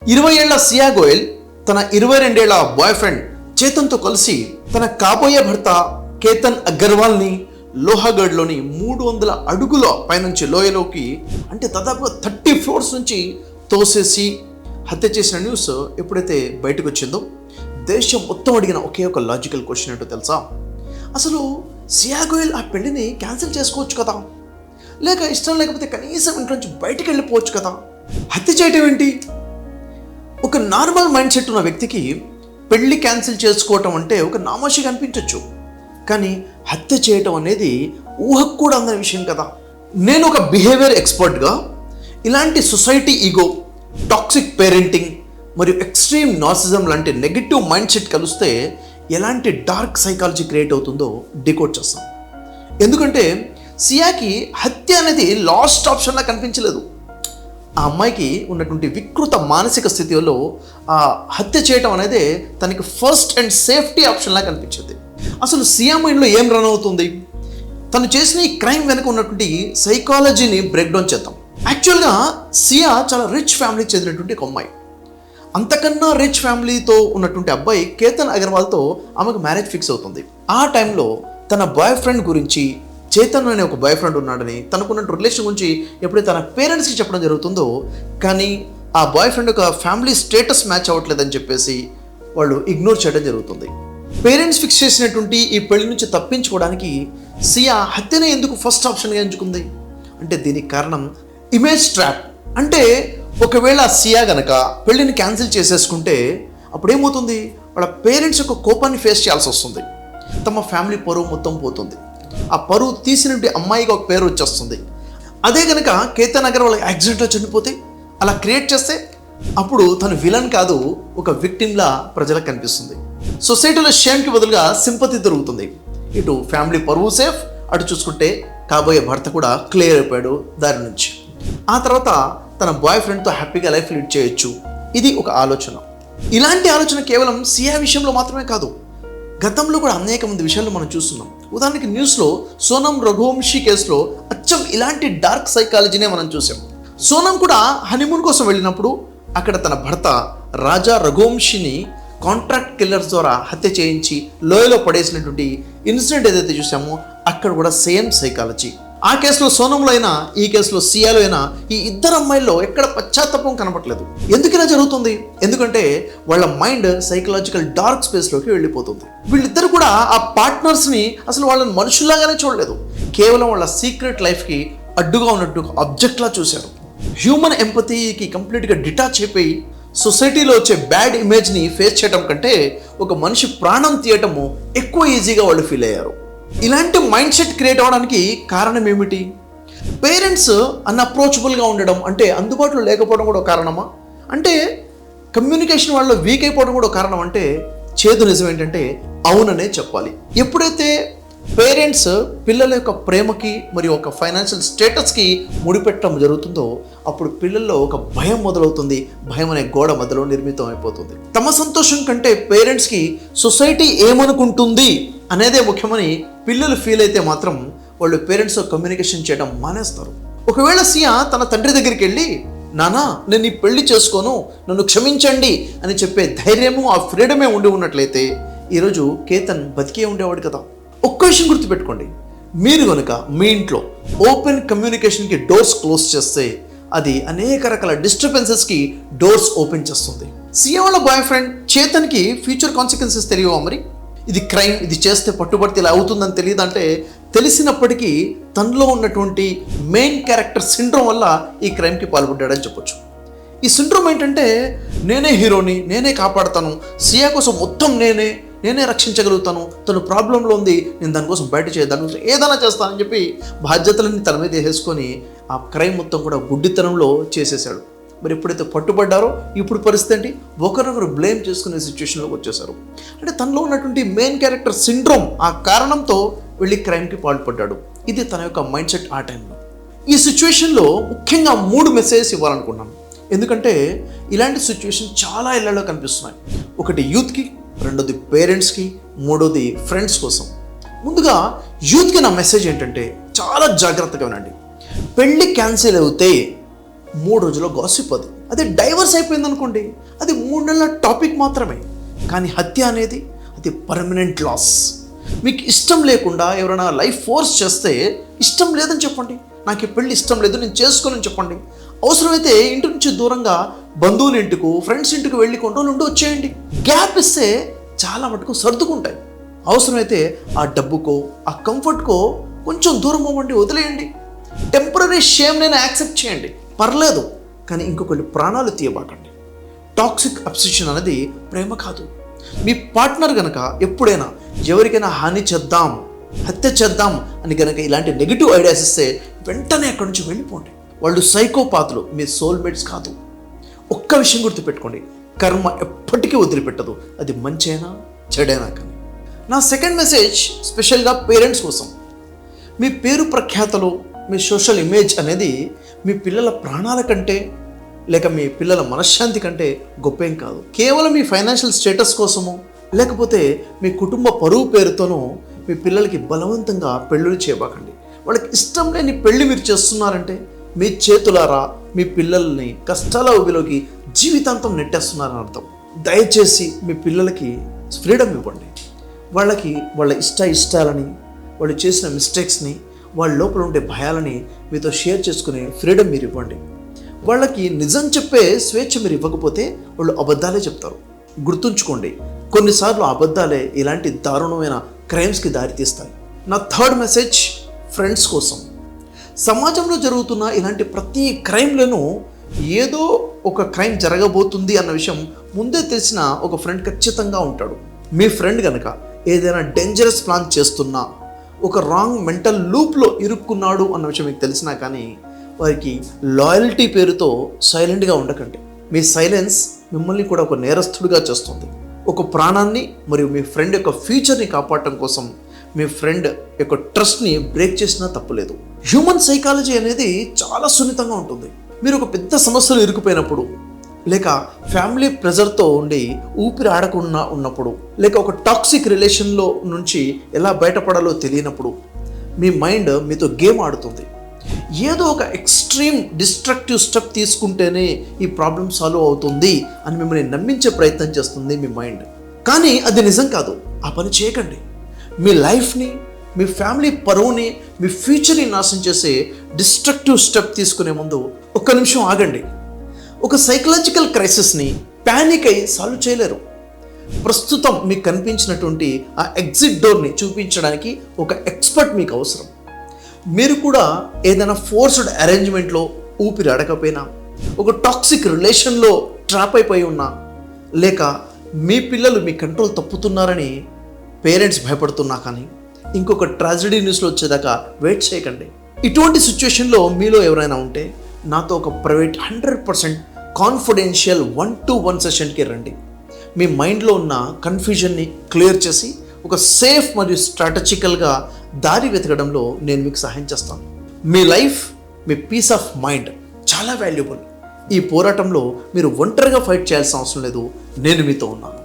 20 ఏళ్ల సియా గోయల్ తన 22 ఏళ్ల బాయ్ ఫ్రెండ్ చేతన్తో కలిసి తన కాబోయే భర్త కేతన్ అగర్వాల్ని లోహాగఢ్లోని 300 అడుగుల పైనుంచి లోయలోకి, అంటే దాదాపుగా 30 ఫ్లోర్స్ నుంచి తోసేసి హత్య చేసిన న్యూస్ ఎప్పుడైతే బయటకు వచ్చిందో దేశం మొత్తం అడిగిన ఒకే ఒక లాజికల్ క్వశ్చన్ ఏంటో తెలుసా? అసలు సియా గోయల్ ఆ పెళ్లిని క్యాన్సిల్ చేసుకోవచ్చు కదా, లేక ఇష్టం లేకపోతే కనీసం ఇంట్లో నుంచి బయటికి వెళ్ళిపోవచ్చు కదా, హత్య చేయటం ఏంటి? ఒక నార్మల్ మైండ్ సెట్ ఉన్న వ్యక్తికి పెళ్లి క్యాన్సిల్ చేసుకోవటం అంటే ఒక నామోషిగా అనిపించవచ్చు, కానీ హత్య చేయటం అనేది ఊహకు కూడా అందని విషయం కదా. నేను ఒక బిహేవియర్ ఎక్స్పర్ట్గా ఇలాంటి సొసైటీ ఈగో, టాక్సిక్ పేరెంటింగ్ మరియు ఎక్స్ట్రీమ్ నార్సిజం లాంటి నెగిటివ్ మైండ్ సెట్ కలిస్తే ఎలాంటి డార్క్ సైకాలజీ క్రియేట్ అవుతుందో డికోడ్ చేస్తాం. ఎందుకంటే సియాకి హత్య అనేది లాస్ట్ ఆప్షన్లా కనిపించలేదు. ఆ అమ్మాయికి ఉన్నటువంటి వికృత మానసిక స్థితిలో ఆ హత్య చేయటం అనేది తనకి ఫస్ట్ అండ్ సేఫ్టీ ఆప్షన్లా కనిపించింది. అసలు సియా మైండ్లో ఏం రన్ అవుతుంది? తను చేసిన ఈ క్రైమ్ వెనుక ఉన్నటువంటి సైకాలజీని బ్రేక్ డౌన్ చేద్దాం. యాక్చువల్గా సియా చాలా రిచ్ ఫ్యామిలీకి చెందినటువంటి ఒక అమ్మాయి. అంతకన్నా రిచ్ ఫ్యామిలీతో ఉన్నటువంటి అబ్బాయి కేతన్ అగర్వాల్తో ఆమెకు మ్యారేజ్ ఫిక్స్ అవుతుంది. ఆ టైంలో తన బాయ్ ఫ్రెండ్ గురించి, చేతన్ అనే ఒక బాయ్ ఫ్రెండ్ ఉన్నాడని, తనకున్న రిలేషన్ గురించి ఎప్పుడైతే తన పేరెంట్స్కి చెప్పడం జరుగుతుందో, కానీ ఆ బాయ్ ఫ్రెండ్ యొక్క ఫ్యామిలీ స్టేటస్ మ్యాచ్ అవ్వట్లేదని చెప్పేసి వాళ్ళు ఇగ్నోర్ చేయడం జరుగుతుంది. పేరెంట్స్ ఫిక్స్ చేసినటువంటి ఈ పెళ్లి నుంచి తప్పించుకోవడానికి సియా హత్యనే ఎందుకు ఫస్ట్ ఆప్షన్గా ఎంచుకుంది అంటే దీనికి కారణం ఇమేజ్ ట్రాప్. అంటే ఒకవేళ సియా గనక పెళ్లిని క్యాన్సిల్ చేసేసుకుంటే అప్పుడు ఏమవుతుంది? వాళ్ళ పేరెంట్స్ యొక్క కోపాన్ని ఫేస్ చేయాల్సి వస్తుంది. తమ ఫ్యామిలీ పరువు మొత్తం పోతుంది. ఆ పరువు తీసినటువంటి అమ్మాయికి ఒక పేరు వచ్చేస్తుంది. అదే కనుక కేతన్ అగర్వాల్ యాక్సిడెంట్లో చనిపోతే, అలా క్రియేట్ చేస్తే అప్పుడు తను విలన్ కాదు, ఒక విక్టిమ్లా ప్రజలకు కనిపిస్తుంది. సొసైటీలో షేమ్కి బదులుగా సింపతి దొరుకుతుంది. ఇటు ఫ్యామిలీ పరువు సేఫ్, అటు చూసుకుంటే కాబోయే భర్త కూడా క్లియర్ అయిపోయాడు దారి నుంచి. ఆ తర్వాత తన బాయ్ ఫ్రెండ్తో హ్యాపీగా లైఫ్ లీడ్ చేయొచ్చు. ఇది ఒక ఆలోచన. ఇలాంటి ఆలోచన కేవలం సియా విషయంలో మాత్రమే కాదు, గతంలో కూడా అనేక మంది విషయాల్లో మనం చూస్తున్నాం. ఉదాహరణకి న్యూస్లో సోనం రఘువంశీ కేసులో అచ్చం ఇలాంటి డార్క్ సైకాలజీనే మనం చూసాం. సోనం కూడా హనీమూన్ కోసం వెళ్ళినప్పుడు అక్కడ తన భర్త రాజా రఘువంశీని కాంట్రాక్ట్ కిల్లర్స్ ద్వారా హత్య చేయించి లోయలో పడేసినటువంటి ఇన్సిడెంట్ ఏదైతే చూసామో అక్కడ కూడా సేమ్ సైకాలజీ. ఆ కేసులో సోనంలో అయినా, ఈ కేసులో సియాలో అయినా ఈ ఇద్దరు అమ్మాయిల్లో ఎక్కడ పశ్చాత్తాపం కనపట్లేదు. ఎందుకు ఇలా జరుగుతుంది? ఎందుకంటే వాళ్ళ మైండ్ సైకలాజికల్ డార్క్ స్పేస్లోకి వెళ్ళిపోతుంది. వీళ్ళిద్దరు కూడా ఆ పార్ట్నర్స్ని అసలు వాళ్ళని మనుషుల్లాగానే చూడలేదు, కేవలం వాళ్ళ సీక్రెట్ లైఫ్కి అడ్డుగా ఉన్నట్టు ఒక ఆబ్జెక్ట్లా చూశారు. హ్యూమన్ ఎంపతీకి కంప్లీట్గా డిటాచ్ అయిపోయి సొసైటీలో వచ్చే బ్యాడ్ ఇమేజ్ని ఫేస్ చేయడం కంటే ఒక మనిషి ప్రాణం తీయటము ఎక్కువ ఈజీగా వాళ్ళు ఫీల్ అయ్యారు. ఇలాంటి మైండ్ సెట్ క్రియేట్ అవ్వడానికి కారణం ఏమిటి? పేరెంట్స్ అన్అప్రోచబుల్గా ఉండడం, అంటే అందుబాటులో లేకపోవడం కూడా ఒక కారణమా? అంటే కమ్యూనికేషన్ వాళ్ళలో వీక్ అయిపోవడం కూడా ఒక కారణం అంటే చేదు నిజం ఏంటంటే అవుననే చెప్పాలి. ఎప్పుడైతే పేరెంట్స్ పిల్లల యొక్క ప్రేమకి మరియు ఒక ఫైనాన్షియల్ స్టేటస్కి ముడిపెట్టడం జరుగుతుందో అప్పుడు పిల్లల్లో ఒక భయం మొదలవుతుంది. భయం అనే గోడ మధ్యలో నిర్మితం అయిపోతుంది. తమ సంతోషం కంటే పేరెంట్స్కి సొసైటీ ఏమనుకుంటుంది అనేదే ముఖ్యమని పిల్లలు ఫీల్ అయితే మాత్రం వాళ్ళు పేరెంట్స్తో కమ్యూనికేషన్ చేయడం మానేస్తారు. ఒకవేళ సియా తన తండ్రి దగ్గరికి వెళ్ళి, నానా నేను ఈ పెళ్లి చేసుకోను, నన్ను క్షమించండి అని చెప్పే ధైర్యము, ఆ ఫ్రీడమే ఉండి ఉన్నట్లయితే ఈరోజు కేతన్ బతికే ఉండేవాడు కదా. ఒక్క విషయం గుర్తుపెట్టుకోండి, మీరు కనుక మీ ఇంట్లో ఓపెన్ కమ్యూనికేషన్కి డోర్స్ క్లోజ్ చేస్తే అది అనేక రకాల డిస్టర్బెన్సెస్కి డోర్స్ ఓపెన్ చేస్తుంది. సియా వాళ్ళ బాయ్ ఫ్రెండ్ చేతన్కి ఫ్యూచర్ కాన్సిక్వెన్సెస్ తెలియవా? మరి ఇది క్రైమ్, ఇది చేస్తే పట్టుబడితే ఇలా అవుతుందని తెలియదంటే, తెలిసినప్పటికీ తనలో ఉన్నటువంటి మెయిన్ క్యారెక్టర్ సిండ్రోమ్ వల్ల ఈ క్రైమ్కి పాల్పడ్డాడని చెప్పొచ్చు. ఈ సిండ్రోమ్ ఏంటంటే నేనే హీరోని, నేనే కాపాడుతాను, సియా కోసం మొత్తం నేనే రక్షించగలుగుతాను, తను ప్రాబ్లంలో ఉంది, నేను దానికోసం బయట దానికోసం ఏదైనా చేస్తానని చెప్పి బాధ్యతలన్నీ తన మీద వేసుకొని ఆ క్రైమ్ మొత్తం కూడా గుడ్డితనంలో చేసేసాడు. మరి ఎప్పుడైతే పట్టుబడ్డారో ఇప్పుడు పరిస్థితి ఏంటి? ఒకరొకరు బ్లేమ్ చేసుకునే సిచ్యువేషన్లోకి వచ్చేసారు. అంటే తనలో ఉన్నటువంటి మెయిన్ క్యారెక్టర్ సిండ్రోమ్, ఆ కారణంతో వెళ్ళి క్రైమ్కి పాల్పడ్డాడు. ఇది తన యొక్క మైండ్ సెట్ ఆ టైంలో. ఈ సిచ్యువేషన్లో ముఖ్యంగా 3 మెసేజెస్ ఇవ్వాలనుకున్నాను. ఎందుకంటే ఇలాంటి సిచ్యువేషన్ చాలా ఇళ్లలో కనిపిస్తున్నాయి. ఒకటి యూత్కి, రెండోది పేరెంట్స్కి, మూడోది ఫ్రెండ్స్ కోసం. ముందుగా యూత్కి నా మెసేజ్ ఏంటంటే చాలా జాగ్రత్తగా వినండి. పెళ్ళి క్యాన్సిల్ అవుతే 3 రోజుల్లో గాసిప్ అది. అదే డైవర్స్ అయిపోయింది అనుకోండి, అది 3 నెలల టాపిక్ మాత్రమే. కానీ హత్య అనేది అది పర్మనెంట్ లాస్. మీకు ఇష్టం లేకుండా ఎవరైనా లైఫ్ ఫోర్స్ చేస్తే ఇష్టం లేదని చెప్పండి, నాకు ఈ పెళ్ళి ఇష్టం లేదు, నేను చేసుకోనని చెప్పండి. అవసరమైతే ఇంటి నుంచి దూరంగా బంధువుల ఇంటికి, ఫ్రెండ్స్ ఇంటికి వెళ్ళి కొన్ని రోజులు ఉండి వచ్చేయండి. గ్యాప్ ఇస్తే చాలా మటుకు సర్దుకుంటాయి. అవసరమైతే ఆ డబ్బుకో ఆ కంఫర్ట్కో కొంచెం దూరం అవ్వండి, వదిలేయండి. టెంపరీ షేమ్నైనా యాక్సెప్ట్ చేయండి, పర్లేదు. కానీ ఇంకొకళ్ళు ప్రాణాలు తీయబాకండి. టాక్సిక్ అబ్సెషన్ అనేది ప్రేమ కాదు. మీ పార్ట్నర్ కనుక ఎప్పుడైనా ఎవరికైనా హాని చేద్దాం, హత్య చేద్దాం అని కనుక ఇలాంటి నెగిటివ్ ఐడియాస్ ఇస్తే వెంటనే అక్కడి నుంచి వెళ్ళిపోండి. వాళ్ళు సైకోపాతులు, మీ సోల్మేట్స్ కాదు. ఒక్క విషయం గుర్తుపెట్టుకోండి, కర్మ ఎప్పటికీ వదిలిపెట్టదు, అది మంచైనా చెడైనా. కానీ నా సెకండ్ మెసేజ్ స్పెషల్గా పేరెంట్స్ కోసం. మీ పేరు ప్రఖ్యాతలు, మీ సోషల్ ఇమేజ్ అనేది మీ పిల్లల ప్రాణాల కంటే లేక మీ పిల్లల మనశ్శాంతి కంటే గొప్పేం కాదు. కేవలం మీ ఫైనాన్షియల్ స్టేటస్ కోసమో లేకపోతే మీ కుటుంబ పరువు పేరుతోనో మీ పిల్లలకి బలవంతంగా పెళ్ళిళ్ళు చేయబాకండి. వాళ్ళకి ఇష్టం లేని పెళ్లి మీరు చేస్తున్నారంటే మీ చేతులారా మీ పిల్లల్ని కష్టాల ఊబిలోకి జీవితాంతం నెట్టేస్తున్నారని అర్థం. దయచేసి మీ పిల్లలకి ఫ్రీడమ్ ఇవ్వండి. వాళ్ళకి వాళ్ళ ఇష్టాలని, వాళ్ళు చేసిన మిస్టేక్స్ని, వాళ్ళ లోపల ఉండే భయాలని మీతో షేర్ చేసుకునే ఫ్రీడమ్ మీరు ఇవ్వండి. వాళ్ళకి నిజం చెప్పే స్వేచ్ఛ మీరు ఇవ్వకపోతే వాళ్ళు అబద్ధాలే చెప్తారు. గుర్తుంచుకోండి, కొన్నిసార్లు అబద్ధాలే ఇలాంటి దారుణమైన క్రైమ్స్కి దారితీస్తాయి. నా థర్డ్ మెసేజ్ ఫ్రెండ్స్ కోసం. సమాజంలో జరుగుతున్న ఇలాంటి ప్రతి క్రైమ్లను ఏదో ఒక క్రైమ్ జరగబోతుంది అన్న విషయం ముందే తెలిసిన ఒక ఫ్రెండ్ ఖచ్చితంగా ఉంటాడు. మీ ఫ్రెండ్ కనుక ఏదైనా డేంజరస్ ప్లాన్ చేస్తున్నా, ఒక రాంగ్ మెంటల్ లూప్లో ఇరుక్కున్నాడు అన్న విషయం మీకు తెలిసినా కానీ వారికి లాయల్టీ పేరుతో సైలెంట్గా ఉండకండి. మీ సైలెన్స్ మిమ్మల్ని కూడా ఒక నేరస్తుడిగా చేస్తుంది. ఒక ప్రాణాన్ని మరియు మీ ఫ్రెండ్ యొక్క ఫ్యూచర్ని కాపాడటం కోసం మీ ఫ్రెండ్ యొక్క ట్రస్ట్ని బ్రేక్ చేసినా తప్పులేదు. హ్యూమన్ సైకాలజీ అనేది చాలా సున్నితంగా ఉంటుంది. మీరు ఒక పెద్ద సమస్యలు ఇరుక్కుపోయినప్పుడు, లేక ఫ్యామిలీ ప్రెజర్తో ఉండి ఊపిరి ఆడకుండా ఉన్నప్పుడు, లేక ఒక టాక్సిక్ రిలేషన్లో నుంచి ఎలా బయటపడాలో తెలియనప్పుడు మీ మైండ్ మీతో గేమ్ ఆడుతుంది. ఏదో ఒక ఎక్స్ట్రీమ్ డిస్ట్రక్టివ్ స్టెప్ తీసుకుంటేనే ఈ ప్రాబ్లం సాల్వ్ అవుతుంది అని మిమ్మల్ని నమ్మించే ప్రయత్నం చేస్తుంది మీ మైండ్. కానీ అది నిజం కాదు. ఆ పని చేయకండి. మీ లైఫ్ని, మీ ఫ్యామిలీ పరువుని, మీ ఫ్యూచర్ని నాశనం చేసే డిస్ట్రక్టివ్ స్టెప్ తీసుకునే ముందు ఒక్క నిమిషం ఆగండి. ఒక సైకలాజికల్ క్రైసిస్ని ప్యానిక్ అయి సాల్వ్ చేయలేరు. ప్రస్తుతం మీకు కనిపించినటువంటి ఆ ఎగ్జిట్ డోర్ని చూపించడానికి ఒక ఎక్స్పర్ట్ మీకు అవసరం. మీరు కూడా ఏదైనా ఫోర్స్డ్ అరేంజ్మెంట్లో ఊపిరి అడకపోయినా, ఒక టాక్సిక్ రిలేషన్లో ట్రాప్ అయిపోయి ఉన్నా, లేక మీ పిల్లలు మీ కంట్రోల్ తప్పుతున్నారని పేరెంట్స్ భయపడుతున్నా కానీ ఇంకొక ట్రాజడీ న్యూస్లో వచ్చేదాకా వెయిట్ చేయకండి. ఇటువంటి సిచ్యువేషన్లో మీలో ఎవరైనా ఉంటే నాతో ఒక ప్రైవేట్ 100% కాన్ఫిడెన్షియల్ 1-to-1 సెషన్కి రండి. మీ మైండ్లో ఉన్న కన్ఫ్యూజన్ని క్లియర్ చేసి ఒక సేఫ్ మరియు స్ట్రాటజికల్గా దారి వెతకడంలో నేను మీకు సహాయం చేస్తాను. మీ లైఫ్, మీ పీస్ ఆఫ్ మైండ్ చాలా వాల్యుబుల్. ఈ పోరాటంలో మీరు ఒంటరిగా ఫైట్ చేయాల్సిన అవసరం లేదు. నేను మీతో ఉన్నాను.